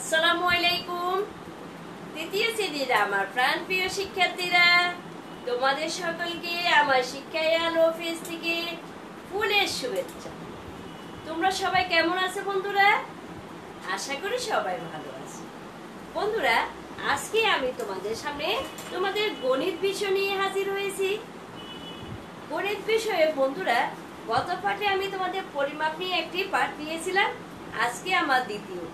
আসসালামু আলাইকুম। তৃতীয় শ্রেণীর আমার প্রাণপ্রিয় শিক্ষার্থীরা, তোমাদের সকলকে আমার শিক্ষায়ন অফিস থেকে ফুলের শুভেচ্ছা। তোমরা সবাই কেমন আছো বন্ধুরা? আশা করি সবাই ভালো আছে। বন্ধুরা, আজকে আমি তোমাদের সামনে তোমাদের গণিত বিষয় নিয়ে হাজির হয়েছি। গণিত বিষয়ে বন্ধুরা, গত পাঠে আমি তোমাদের পরিমাপ নিয়ে একটি পাঠ দিয়েছিলাম। আজকে আমার দ্বিতীয়।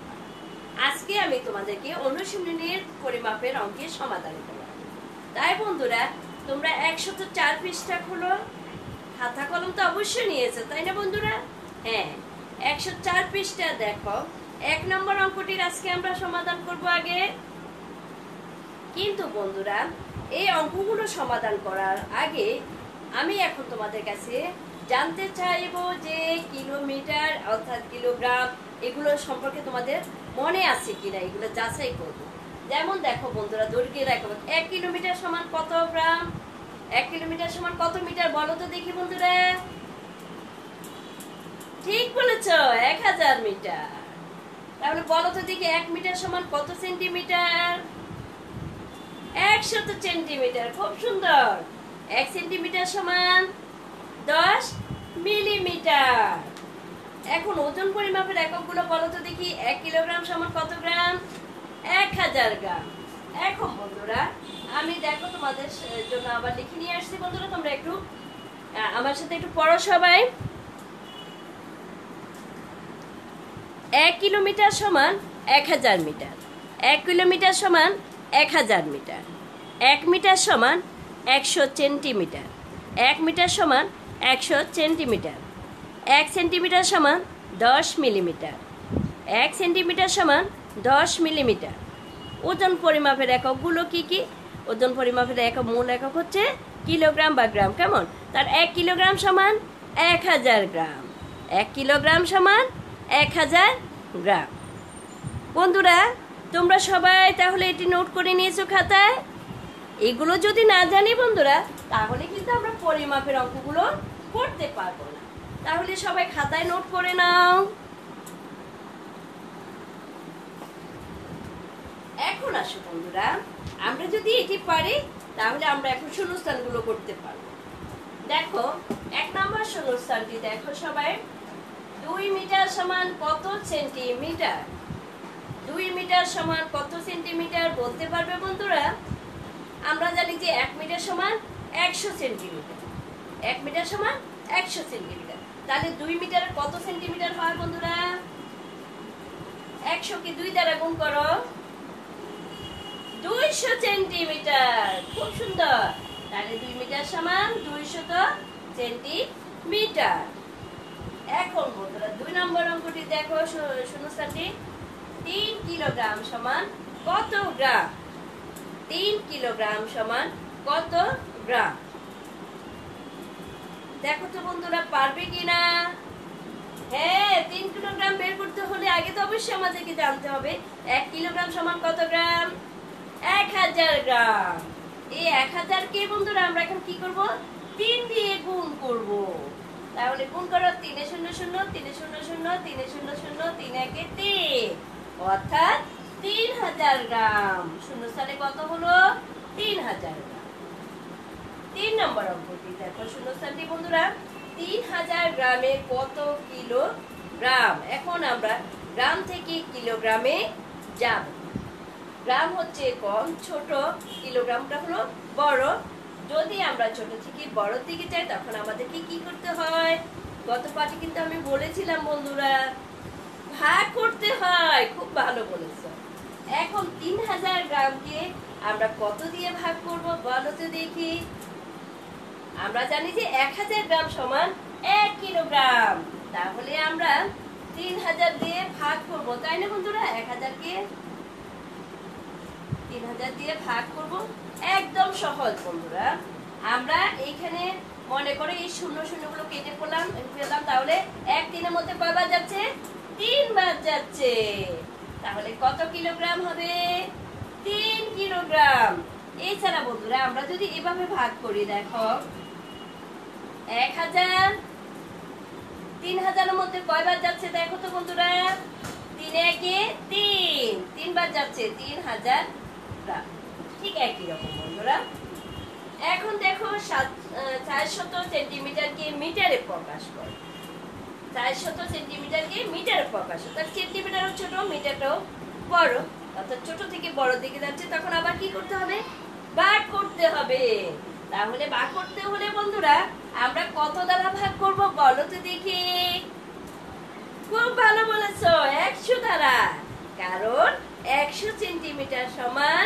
আজকে আমি তোমাদেরকে অনুশীলনের পরিমাপের অঙ্কের সমাধান করব। তাই বন্ধুরা, তোমরা 104 পৃষ্ঠা খোলো। খাতা কলম তো অবশ্যই নিয়েছো, তাই না বন্ধুরা? হ্যাঁ, 104 পৃষ্ঠা দেখো। 1 নম্বর অঙ্কটির আজকে আমরা সমাধান করব আগে। কিন্তু বন্ধুরা, এই অঙ্কগুলো সমাধান করার আগে আমি এখন তোমাদের কাছে জানতে চাইবো যে কিলোমিটার অর্থাৎ কিলোগ্রাম এগুলো সম্পর্কে তোমাদের মনে আছে কিনা, এগুলো যাচাই করবো। যেমন দেখো বন্ধুরা, দৈর্ঘ্যের একক 1 কিলোমিটার সমান কত গ্রাম? 1 কিলোমিটার সমান কত মিটার বলো তো দেখি বন্ধুরা? ঠিক বলেছ, 1000 মিটার। তাহলে বলো তো দেখি 1 মিটার সমান কত সেন্টিমিটার? 100 সেন্টিমিটার। খুব সুন্দর। 1 সেন্টিমিটার সমান 10 মিলিমিটার। এখন ওজন পরিমাপের এককগুলো বলো তো দেখি। 1 কিলোগ্রাম সমান কত গ্রাম? 1000 গ্রাম। এখন বন্ধুরা, আমি দেখো তোমাদের জন্য আবার লিখে নিয়ে আসছি। বন্ধুরা, তোমরা একটু আমার সাথে একটু পড়ো সবাই। 1 কিলোমিটার সমান 1000 মিটার। 1 কিলোমিটার সমান 1000 মিটার। 1 মিটার সমান 100 সেন্টিমিটার। 1 মিটার সমান 100 সেন্টিমিটার। 1 সেন্টিমিটার সমান 10 মিলিমিটার। 1 সেন্টিমিটার সমান 10 মিলিমিটার। ওজন পরিমাপের এককগুলো কি কি? ওজন পরিমাপের একক মূল একক হচ্ছে কিলোগ্রাম বা গ্রাম। কেমন? তার 1 কিলোগ্রাম সমান 1000 গ্রাম। 1 কিলোগ্রাম সমান 1000 গ্রাম। বন্ধুরা, তোমরা সবাই তাহলে এটি নোট করে নিয়েছো খাতায়? এগুলো যদি না জানি বন্ধুরা, তাহলে কিন্তু আমরা পরিমাপের অঙ্কগুলো করতে পারবো না। তাহলে সবাই খাতায় নোট করে নাও। এখন আসো বন্ধুরা, আমরা যদি এটি পারি তাহলে আমরা এখন শূন্যস্থানগুলো করতে পারবো। দেখো 1 নম্বর শূন্যস্থানটি দেখো সবাই। 2 মিটার সমান কত সেন্টিমিটার? 2 মিটার সমান কত সেন্টিমিটার বলতে পারবে বন্ধুরা? আমরা জানি যে 1 মিটার সমান 100 সেন্টিমিটার। 1 মিটার সমান 100 সেন্টিমিটার। তাহলে 2 মিটারের কত সেন্টিমিটার হয় বন্ধুরা? 100 কে 2 দ্বারা গুণ করো, 200 সেন্টিমিটার। খুব সুন্দর। তাহলে 2 মিটার সমান 200 সেন্টিমিটার। এখন বন্ধুরা, 2 নম্বর অঙ্কটি দেখো শূন্যস্থানটি। 3 কিলোগ্রাম সমান কত গ্রাম? 3 কিলোগ্রাম সমান কত গ্রাম? দেখো তো বন্ধুরা, পারবে কিনা? হ্যাঁ, 3 কিলোগ্রাম বের করতে হলে আগে তো অবশ্যই আমাদেরকে জানতে হবে 1 কিলোগ্রাম সমান কত গ্রাম? 1000 গ্রাম। এই 1000 কে বন্ধুরা আমরা এখন কি করব? 3 দিয়ে গুণ করব। তাহলে গুণ করো, 3 0 0 3 0 0 3 0 0 3 1 3, অর্থাৎ 3000 গ্রাম। শূন্যস্থানে কত হলো? 3000 গ্রাম। 3 নম্বর অঙ্কটি দেখো শূন্যস্থানটি বন্ধুরা। 3000 গ্রামে কত কিলোগ্রাম? এখন আমরা গ্রাম থেকে কিলোগ্রামে যাব। গ্রাম হচ্ছে কম, ছোট, কিলোগ্রামটা হলো বড়। যদি আমরা ছোট থেকে বড় দিকে যাই তখন আমাদেরকে কি করতে হয়? গত পাঠে কিন্তু আমি বলেছিলাম বন্ধুরা, ভাগ করতে হয়। খুব ভালো বলেছো। এখন 3000 গ্রামকে আমরা কত দিয়ে ভাগ করব বলো তো দেখি। আমরা জানি যে 1000 গ্রাম সমান 1 কিলোগ্রাম। তাহলে আমরা 3000 দিয়ে ভাগ করব, তাই না বন্ধুরা? 1000 কে 3000 দিয়ে ভাগ করব। একদম সহজ বন্ধুরা। আমরা এইখানে মনে করে এই শূন্য শূন্যগুলো কেটে ফেললাম। তাহলে 1 3 এর মধ্যে কয়বার যাচ্ছে? 3 বার যাচ্ছে। তাহলে কত কিলোগ্রাম হবে? 3 কিলোগ্রাম। এছাড়া বন্ধুরা, আমরা যদি এভাবে ভাগ করি, দেখো 1000 3000 এর মধ্যে কয়বার যাচ্ছে দেখো তো বন্ধুরা। 3 1 3, এবার যাচ্ছে 3000 গ্রাম। ঠিক একই রকম বন্ধুরা। এখন দেখো 400 সেন্টিমিটারকে মিটারে প্রকাশ করে। 400 সেন্টিমিটারকে মিটারে প্রকাশ করে। তার সেন্টিমিটারও ছোট, মিটারটাও বড়, অর্থাৎ ছোট থেকে বড় দিকে যাচ্ছে। তখন আবার কি করতে হবে? ভাগ করতে হবে। তাহলে ভাগ করতে হলে বন্ধুরা আমরা কত দ্বারা ভাগ করব বলো তো দেখি। খুব ভালো বলেছো, 100 দ্বারা। কারণ 100 সেন্টিমিটার সমান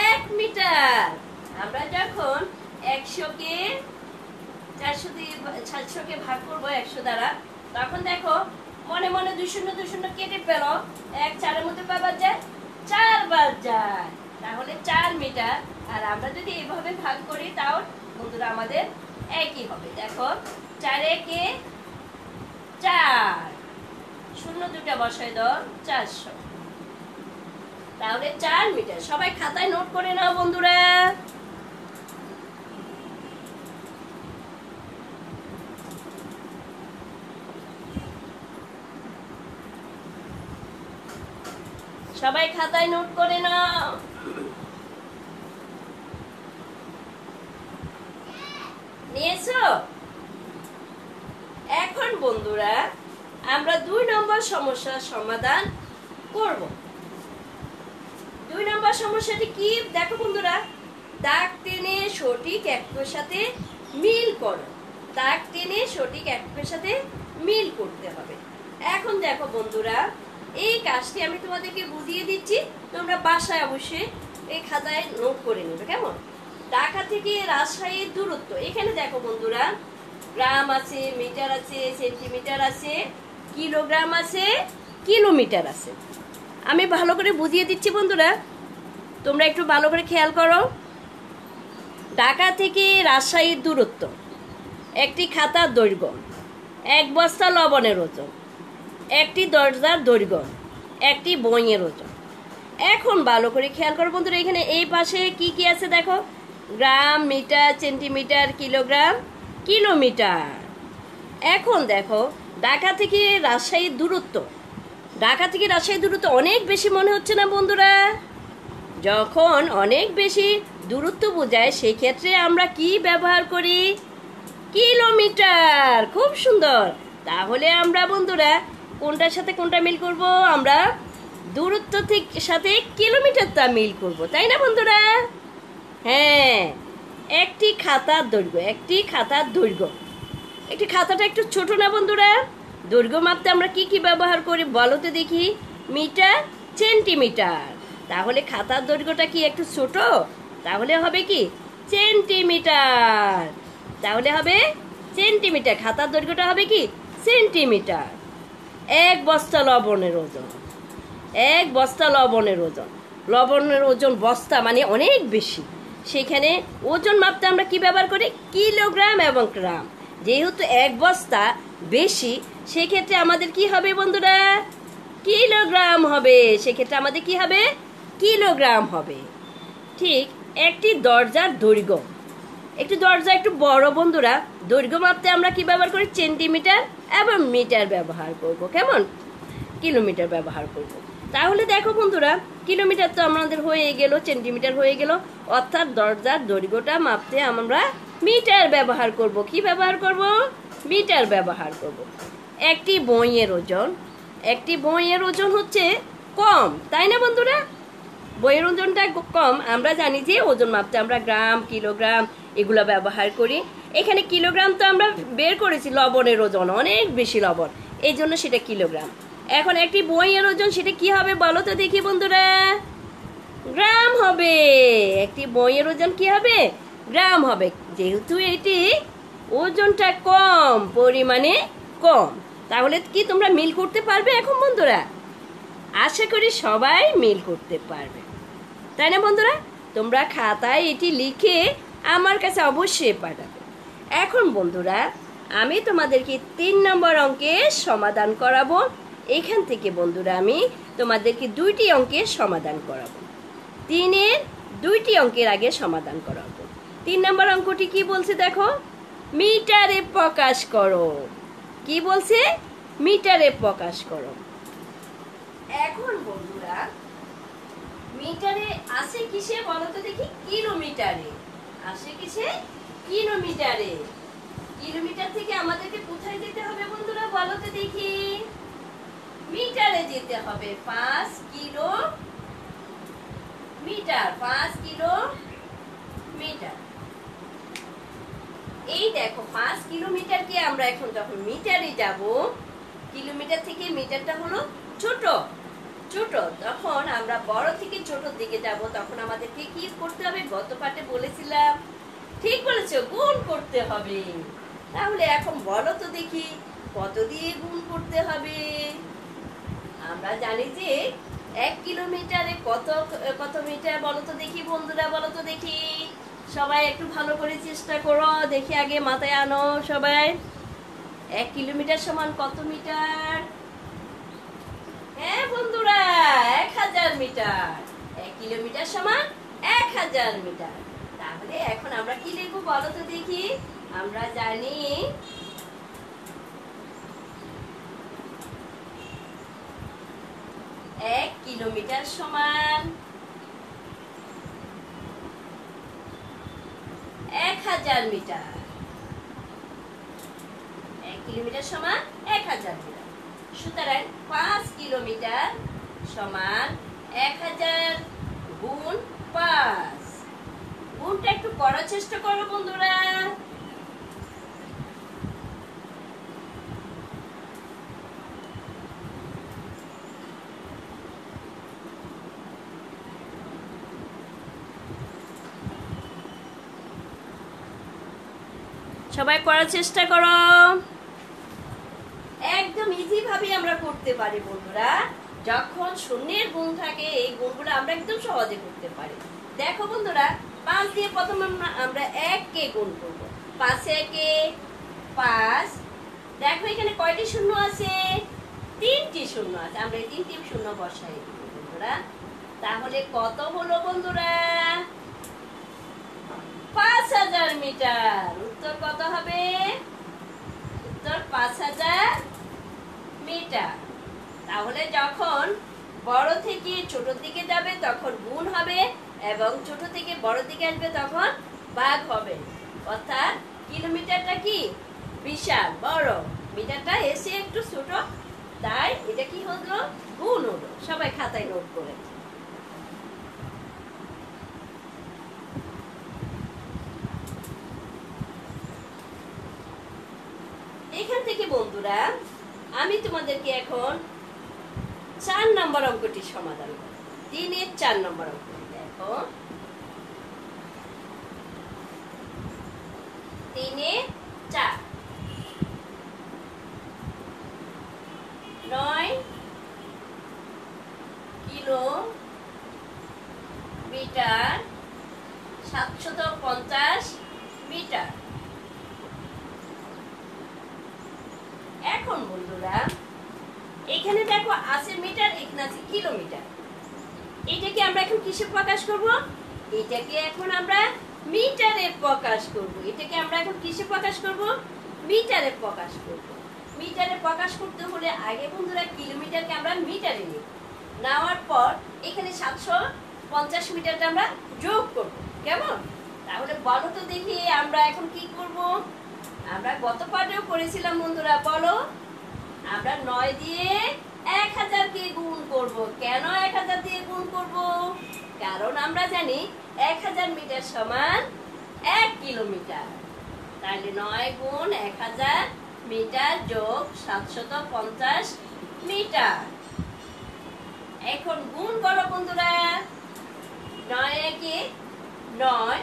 1 মিটার। আমরা যখন 100কে 400 কে ভাগ করব 100 দ্বারা, তখন দেখো মনে মনে 2 কেটে পেল। 1 4 এর মধ্যে কয়বার যায়? 4 বার যায়। তাহলে 4 মিটার। আর আমরা যদি এভাবে ভাগ করি তাও বন্ধুরা আমাদের একই হবে। দেখো 4 একে 4, 0 দুটা বসাই দাও, 400। তাহলে 4 মিটার। সবাই খাতায় নোট করে নাও বন্ধুরা। সবাই খাতায় নোট করে নাও। নিয়েছো? এখন বন্ধুরা আমরা 2 নম্বর সমস্যার সমাধান করব। 2 নম্বর সমস্যাটি কি দেখো বন্ধুরা। দাগ টেনে সঠিক এককের সাথে মিল করো। দাগ টেনে সঠিক এককের সাথে মিল করতে হবে। এখন দেখো বন্ধুরা, এই কাজটি আমি তোমাদেরকে বুঝিয়ে দিচ্ছি, তোমরা বাসায় অবশ্যই এই খাতায় নোট করে নেবে, কেমন? ঢাকা থেকে রাজশাহীর দূরত্ব। এখানে দেখো বন্ধুরা গ্রাম আছে, মিটার আছে, সেন্টিমিটার আছে, কিলোগ্রাম আছে, কিলোমিটার আছে। আমি ভালো করে বুঝিয়ে দিচ্ছি বন্ধুরা, তোমরা একটু ভালো করে খেয়াল করো। ঢাকা থেকে রাজশাহীর দূরত্ব, একটি খাতার দৈর্ঘ্য, 1 বস্তা লবণের ওজন, একটি দরজার দৈর্ঘ্য, একটি বইয়ের ওজন। এখন ভালো করে খেয়াল করো বন্ধুরা, এখানে এই পাশে কি কি আছে দেখো। গ্রাম, মিটার, সেন্টিমিটার, কিলোগ্রাম, কিলোমিটার। এখন দেখো ঢাকা থেকে রাজশাহীর দূরত্ব। ঢাকা থেকে রাজশাহীর দূরত্ব অনেক বেশি মনে হচ্ছে না বন্ধুরা? যখন অনেক বেশি দূরত্ব বোঝায় সেই ক্ষেত্রে আমরা কি ব্যবহার করি? কিলোমিটার। খুব সুন্দর। তাহলে আমরা বন্ধুরা কোনটার সাথে কোনটা মিল করব? আমরা দূরত্ব থেকে সাথে কিলোমিটারটা মিল করব, তাই না বন্ধুরা? হ্যাঁ, একটি খাতার দৈর্ঘ্য, একটি খাতার দৈর্ঘ্য। একটি খাতাটা একটু ছোট না বন্ধুরা? দৈর্ঘ্য মাপতে আমরা কি কি ব্যবহার করি বলো তো দেখি। Metre, centimetre. তাহলে খাতার দৈর্ঘ্যটা কি একটু ছোট? তাহলে হবে কি সেন্টিমিটার। তাহলে হবে সেন্টিমিটার। খাতার দৈর্ঘ্যটা হবে কি সেন্টিমিটার। 1 বস্তা লবণের ওজন, 1 বস্তা লবণের ওজন। লবণের ওজন বস্তা মানে অনেক বেশি, সেখানে ওজন মাপতে আমরা কি ব্যবহার করি? কিলোগ্রাম এবং গ্রাম। যেহেতু 1 বস্তা বেশি, সেক্ষেত্রে আমাদের কি হবে বন্ধুরা? কিলোগ্রাম হবে। সেক্ষেত্রে আমাদের কি হবে? কিলোগ্রাম হবে। ঠিক একটি দরজার দৈর্ঘ্য। একটি দরজা একটু বড় বন্ধুরা, দৈর্ঘ্য মাপতে আমরা কি ব্যবহার করি? সেন্টিমিটার এবং মিটার ব্যবহার করব, কেমন? কিলোমিটার ব্যবহার করব। তাহলে দেখো বন্ধুরা, কিলোমিটার তো আমাদের হয়ে গেল, সেন্টিমিটার হয়ে গেল, অর্থাৎ দরজার দৈর্ঘ্যটা মাপতে আমরা মিটার ব্যবহার করব। কি ব্যবহার করব? মিটার ব্যবহার করব। একটি বইয়ের ওজন, একটি বইয়ের ওজন হচ্ছে কম, তাই না বন্ধুরা? বইয়ের ওজনটা কম। আমরা জানি যে ওজন মাপতে আমরা গ্রাম, কিলোগ্রাম এগুলো ব্যবহার করি। এখানে কিলোগ্রাম তো আমরা বের করেছি, লবণের ওজন অনেক বেশি লবণ, এই জন্য সেটা কিলোগ্রাম। এখন একটি বইয়ের ওজন সেটা কি হবে বলো তো দেখি বন্ধুরা? গ্রাম হবে। একটি বইয়ের ওজন কি হবে? গ্রাম হবে। যেহেতু এটি ওজনটা কম, পরিমাণে কম, তাহলে কি তোমরা মিল করতে পারবে এখন বন্ধুরা? আশা করি সবাই মিল করতে পারবে, তাই না বন্ধুরা? তোমরা খাতায় এটি লিখে আমার কাছে অবশ্যই পাঠাবে। এখন বন্ধুরা আমি তোমাদেরকে 3 নম্বর অঙ্কের সমাধান করাবো। এখান থেকে বন্ধুরা আমি তোমাদেরকে 2টি অঙ্কের সমাধান করাবো। 3-এর 2টি অঙ্কের আগে সমাধান করাবো। 3 নম্বর অঙ্কটি কি বলছে দেখো, মিটারে প্রকাশ করো। কি বলছে? মিটারে প্রকাশ করো। এখন বন্ধুরা মিটারে আসে কিসে বলো তো দেখি? কিলোমিটারে। আসে কিসে? কিলোমিটারে। কিলোমিটার থেকে আমাদেরকে কোথায় যেতে হবে বন্ধুরা বলো তো দেখি? মিটারে যেতে হবে। 5 কিলো মিটার, 5 কিলো মিটার। এই দেখো 5 কিলোমিটারকে আমরা এখন যখন মিটারে যাব, কিলোমিটার থেকে মিটারটা হলো ছোট ছোট, তখন আমরা বড় থেকে ছোটর দিকে যাব, তখন আমাদেরকে কি করতে হবে? গত পাঠে বলেছিলাম, ঠিক বলেছো, গুণ করতে হবে। তাহলে এখন বলো তো দেখি কত দিয়ে গুণ করতে হবে? আমরা জানি যে 1 কিলোমিটারে কত কত মিটার বলো তো দেখি বন্ধুরা, বলো তো দেখি। সবাই একটু ভালো করে চেষ্টা করো, দেখি আগে মাথায় আনো সবাই। 1 কিলোমিটার সমান কত মিটার? হ্যাঁ বন্ধুরা, 1000 মিটার। 1 কিলোমিটার সমান 1000 মিটার। তাহলে এখন আমরা কি লিখবো বলো তো দেখি? আমরা জানি 1 কিলোমিটার সমান 1000 মিটার। 1 কিলোমিটার সমান 1000 মিটার। সুতরাং 5 কিলোমিটার সমান 1000 গুণ 5। গুণটা একটু করার চেষ্টা করো বন্ধুরা। সবাই করার চেষ্টা করো। একদম ইজি ভাবে আমরা করতে পারি বন্ধুরা। যখন শূন্যের গুণ থাকে, এই গুণগুলো আমরা একদম সহজে করতে পারি। দেখো বন্ধুরা, 5 দিয়ে প্রথমে আমরা 1 কে গুণ করব। 5 একে 5। দেখো এখানে কয়টি শূন্য আছে? 3টি শূন্য আছে। আমরা এই 3টি শূন্য বসাই দেব বন্ধুরা। তাহলে কত হলো বন্ধুরা? 5000 মিটার। উত্তর কত হবে? উত্তর 5000 মিটার। তাহলে যখন বড় থেকে ছোটর দিকে যাবে তখন গুণ হবে, এবং ছোট থেকে বড় দিকে আসবে তখন ভাগ হবে। অর্থাৎ কিলোমিটারটা কি বিশাল বড়, মিটারটা এসে একটু ছোট, তাই এটা কি হলো? গুণ হলো। সবাই খাতায় নোট করে। এখান থেকে বন্ধুরা আমি তোমাদেরকে এখন 4 নম্বর অঙ্কটি সমাধান করব। 3-এর 4 নম্বর অঙ্কটি দেখো। 3-এ 4 9 কিলোমিটার 750 মিটার। এখন বন্ধুরা এখানে দেখো আছে মিটার, এখানে আছে কিলোমিটার। এটাকে আমরা এখন কিসে প্রকাশ করব? এটাকে এখন আমরা মিটারে প্রকাশ করব। এটাকে আমরা এখন কিসে প্রকাশ করব? মিটারে প্রকাশ করব। মিটারে প্রকাশ করতে হলে আগে বন্ধুরা কিলোমিটারকে আমরা মিটারে নিব। নেওয়ার পর এখানে 750 মিটারটা আমরা যোগ করব। কেমন? তাহলে বলো তো দেখি আমরা এখন কি করব? আমরা গত পাঠেও করেছিলাম বন্ধুরা, বলো। আমরা 9 দিয়ে 1000 কে গুণ করব। কেন 1000 দিয়ে গুণ করব? কারণ আমরা জানি 1000 মিটার সমান 1 কিলোমিটার। তাহলে 9 গুণ 1000 মিটার যোগ 750 মিটার। এখন গুণ করো বন্ধুরা। 9 একে 9,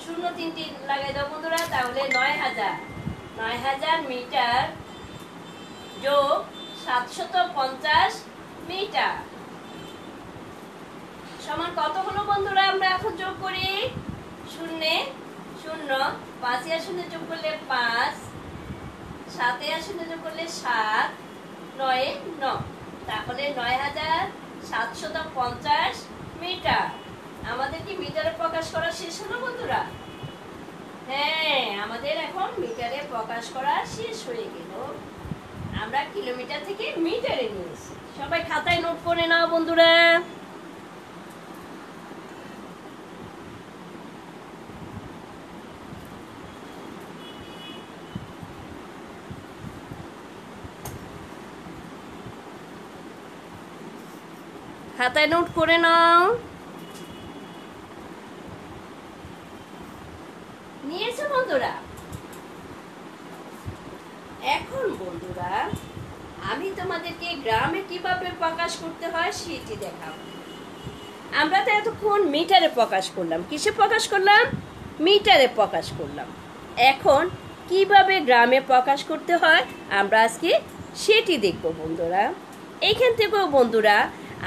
0 3টি লাগাই দাও বন্ধুরা। তাহলে 9000 মিটার যোগ 750 মিটার সমান কত হলো বন্ধুরা? আমরা এখন যোগ করি। 0 0, 5 আর 0 যোগ করলে 5, 7 আর 0 যোগ করলে 7, 9 9। তাহলে 9750 মিটার। আমাদের কি মিটারে প্রকাশ করা শেষ হলো বন্ধুরা? হ্যাঁ, আমাদের এখন মিটারে প্রকাশ করা শেষ হয়ে গেল। আমরা কিলোমিটার থেকে মিটারে নিয়েছি। সবাই খাতায় নোট করে নাও বন্ধুরা। খাতায় নোট করে নাও। নিয়েছো বন্ধুরা? এখন বন্ধুরা আমি তোমাদেরকে গ্রামে কিভাবে প্রকাশ করতে হয় সেটি দেখাবো। আমরা তো এতক্ষণ মিটারে প্রকাশ করলাম। কিসে প্রকাশ করলাম? মিটারে প্রকাশ করলাম। এখন কিভাবে গ্রামে প্রকাশ করতে হয় আমরা আজকে সেটি দেখব বন্ধুরা। এইখান থেকেও বন্ধুরা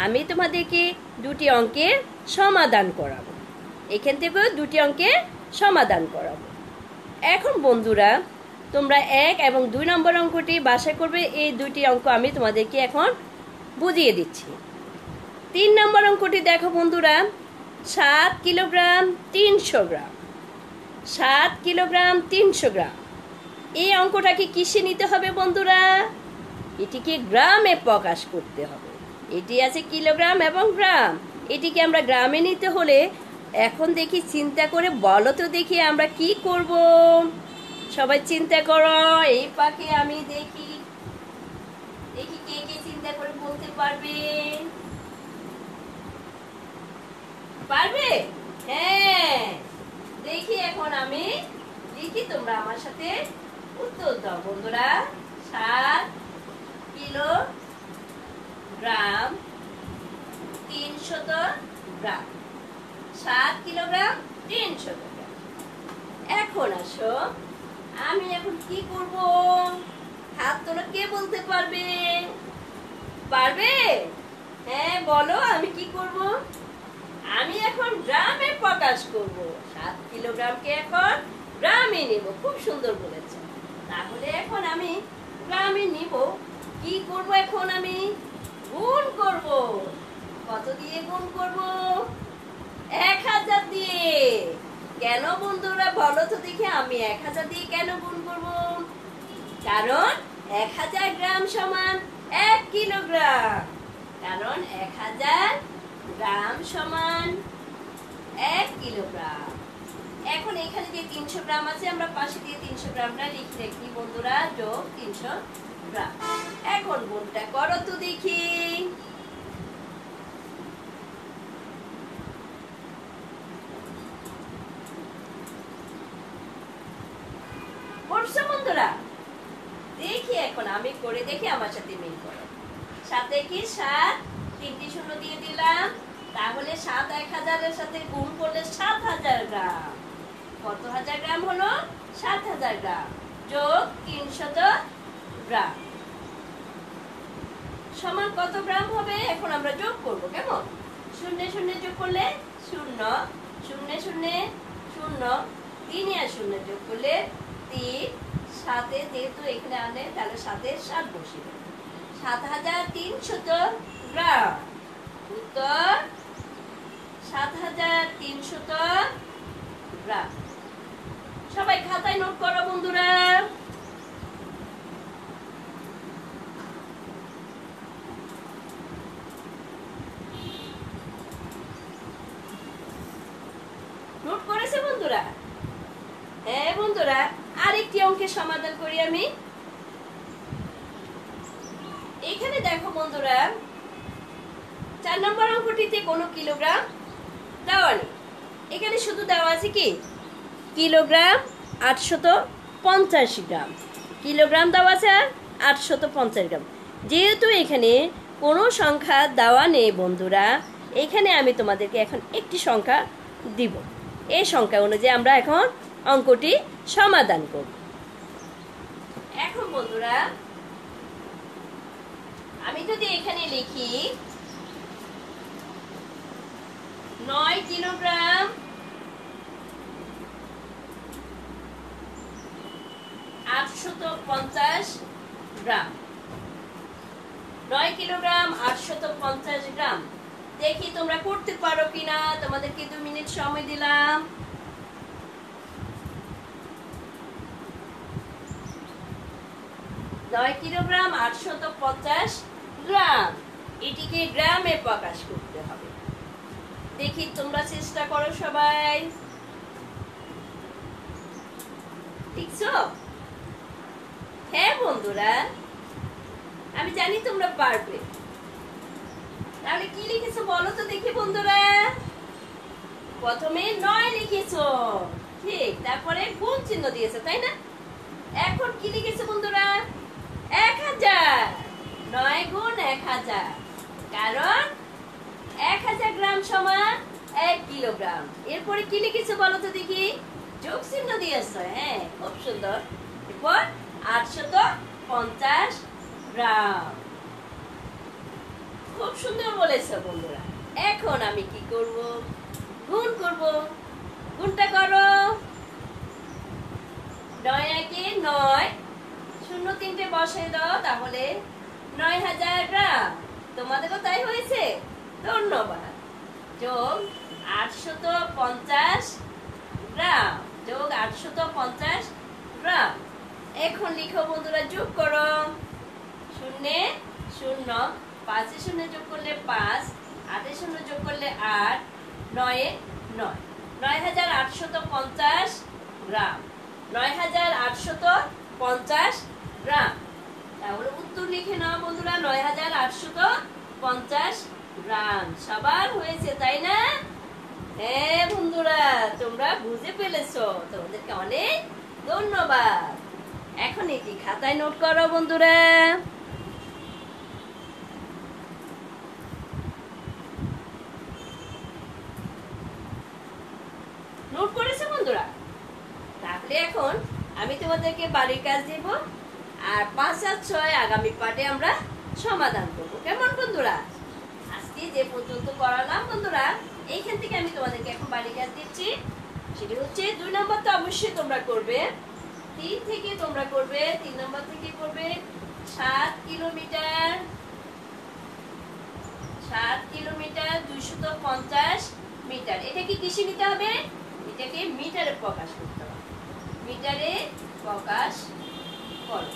আমি তোমাদেরকে দুটি অঙ্কের সমাধান করাবো। এখান থেকেও দুটি অঙ্কের সমাধান করাবো। এখন বন্ধুরা তোমরা 1 এবং 2 নম্বর অঙ্কটি বাসায় করবে। এই দুটি অঙ্ক আমি তোমাদেরকে এখন বুঝিয়ে দিচ্ছি। 3 নম্বর অঙ্কটি দেখো বন্ধুরা, 7 কিলোগ্রাম 300 গ্রাম। 7 কিলোগ্রাম 300 গ্রাম। এই অঙ্কটাকে কিসে নিতে হবে বন্ধুরা? এটিকে গ্রামে প্রকাশ করতে হবে। এটি আছে কিলোগ্রাম এবং গ্রাম। এটিকে আমরা গ্রামে নিতে হলে এখন দেখি চিন্তা করে বলো তো দেখি আমরা কি করব। সবাই চিন্তা করো। এই পাখি আমি দেখি দেখি কে কে চিন্তা করে বলতে পারবে। পারবে? হ্যাঁ, দেখি এখন আমি লিখি, তোমরা আমার সাথে উত্তর দাও বন্ধুরা। 7 কিলোগ্রাম 300 গ্রাম। 7 কিলোগ্রাম 300 গ্রাম। এখন আসো আমি এখন কি করব? হাত তোলো, কে বলতে পারবে? পারবে? হ্যাঁ বলো, আমি কি করব? আমি এখন গ্রামে প্রকাশ করব। 7 কিলোগ্রামকে এখন গ্রামে নিব। খুব সুন্দর বলেছে। তাহলে এখন আমি গ্রামে নিব। কি করব এখন? আমি গুণ করব। কত দিয়ে গুণ করব? 1000 দিয়ে। কেন বন্ধুরা বলো তো দেখি, আমি 1000 দিয়ে কেন গুণ করব? কারণ 1000 গ্রাম সমান 1 কিলোগ্রাম। কারণ 1000 গ্রাম সমান 1 কিলোগ্রাম। এখন এখানে যে 300 গ্রাম আছে আমরা পাশে দিয়ে 300 গ্রামটা লিখে রাখি বন্ধুরা, যোগ 300 গ্রাম। এখন গুণটা করো তো দেখি। করছো বন্ধুরা? দেখি এখন আমি করে দেখি, আমার সাথে মিল করো। 7 কি 7, 3টি শূন্য দিয়ে দিলাম। তাহলে 7 1000 এর সাথে গুণ করলে 7000 গ্রাম। কত হাজার গ্রাম হলো? 7000 গ্রাম যোগ 300 গ্রাম সমান কত গ্রাম হবে? এখন আমরা যোগ করব। কেমন? শূন্য শূন্য যোগ করলে 0, 0 0 0, 3 আর 0 যোগ করলে 3, 7 যেহেতু এখানে আনে তাহলে 7 এর 7 বসিয়ে 7300 গ্রাম। উত্তর 7300 গ্রাম। সবাই খাতায় নোট করো বন্ধুরা। নোট করেছে বন্ধুরা? হ্যাঁ বন্ধুরা, আরেকটি অঙ্কের সমাধান করি আমি। এখানে দেখো বন্ধুরা, 4 নম্বর অঙ্কটিতে কোনো কিলোগ্রাম দেওয়া নেই। এখানে শুধু দেওয়া আছে কি কিলোগ্রাম 850 গ্রাম। কিলোগ্রাম দেওয়া আছে 850 গ্রাম। যেহেতু এখানে কোনো সংখ্যা দেওয়া নেই বন্ধুরা, এখানে আমি তোমাদেরকে এখন একটি সংখ্যা দিব। এই সংখ্যা অনুযায়ী আমরা এখন অঙ্কটি সমাধান করব। এখন বন্ধুরা আমি যদি এখানে লিখি 9 কিলোগ্রাম 850 গ্রাম। 9 কিলোগ্রাম 850 গ্রাম। দেখি তোমরা করতে পারো কিনা। তোমাদেরকে 2 মিনিট সময় দিলাম। নয় কিলোগ্রাম 850 গ্রাম। এটিকে গ্রামে প্রকাশ করতে হবে। দেখি তোমরা চেষ্টা করো সবাই। ঠিকছো? হ্যাঁ বন্ধুরা, আমি জানি তোমরা পারবে। তাহলে কি লিখেছো বলো তো দেখি বন্ধুরা। প্রথমে 9 লিখেছো, ঠিক, তারপরে গুণ চিহ্ন দিয়েছো, তাই না? এখন কি লিখেছো বন্ধুরা? 1000। 9 গুণ 1000, কারণ 1000 গ্রাম সমান 1 কিলোগ্রাম। এরপরে কি লিখেছো বলো তো দেখি? যোগ চিহ্ন দিয়েছো, হ্যাঁ, খুব সুন্দর। এরপর 850 গ্রাম। খুব সুন্দর বলেছো বন্ধুরা। এখন আমি কি করব? গুণ করব। গুণটা করো। 9 একে 9, 0 3টে বসাই দাও, তাহলে 9000 গ্রাম। তোমাদেরও তাই হয়েছে? ধন্যবাদ। যোগ 850 গ্রাম, যোগ 850 গ্রাম। এখন লিখো বন্ধুরা, যোগ করো। 0 0, 5 এ 0 যোগ করলে 5, 8 এ 0 যোগ করলে 8, 9 এ 9, 9850 গ্রাম। 9850 গ্রাম। তাহলে উত্তর লিখে নাও বন্ধুরা, 9850 গ্রাম। সবার হয়েছে, তাই না? হ্যাঁ বন্ধুরা, তোমরা বুঝে ফেলেছো, তোমাদেরকে অনেক ধন্যবাদ। এখন এটি খাতায় নোট করো বন্ধুরা। নোট করেছো বন্ধুরা? তাহলে এখন আমি তোমাদেরকে বাড়ির কাজ দিব, আর 5 আর 6 আগামী পাঠে আমরা সমাধান করব। কেমন বন্ধুরা? আজকে যে পর্যন্ত করালাম বন্ধুরা, এইখান থেকে আমি তোমাদেরকে এখন বাড়ির কাজ দিচ্ছি। সেটা হচ্ছে 2 নম্বর তো অবশ্যই তোমরা করবে, 3 থেকে তোমরা করবে, 3 নম্বর থেকে করবে 7 কিলোমিটার, 7 কিলোমিটার 250 মিটার। এটা কি কিসে নিতে হবে? এটাকে মিটারে প্রকাশ করতে হবে। মিটারে প্রকাশ করো।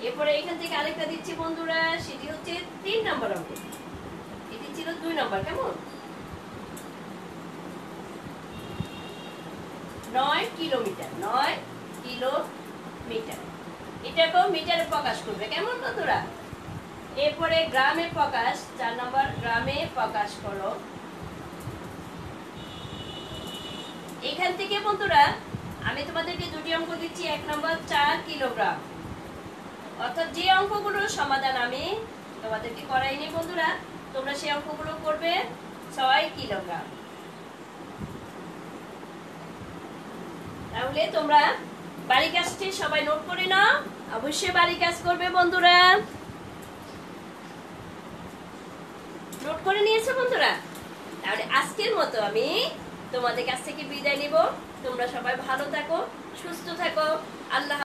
এরপরে এখান থেকে আরেকটা দিচ্ছি বন্ধুরা, সেটি হচ্ছে 3 নম্বর অঙ্ক। এটি ছিল 2 নম্বর, কেমন? 9 কিলোমিটার, 9 কিলোমিটার। এটাকেও মিটারে প্রকাশ করবে, কেমন বন্ধুরা? এরপরে গ্রামে প্রকাশ, 4 নম্বর, গ্রামে প্রকাশ করো। এখান থেকে বন্ধুরা আমি তোমাদেরকে দুটি অঙ্ক দিচ্ছি। 1 নম্বর 4 কিলোগ্রাম, অর্থাৎ যে অঙ্কগুলোর সমাধান আমি তোমাদেরকে করাইনি বন্ধুরা, তোমরা সেই অঙ্কগুলো করবে 6 কিলোগ্রাম। তাহলে তোমরা বাড়ি কাজটি সবাই নোট করে নাও, অবশ্যই বাড়ি কাজ করবে বন্ধুরা। নোট করে নিয়েছো বন্ধুরা? তাহলে আজকের মতো আমি তোমাদের কাছ থেকে বিদায় নিব। তোমরা সবাই ভালো থাকো, সুস্থ থাকো। আল্লাহ।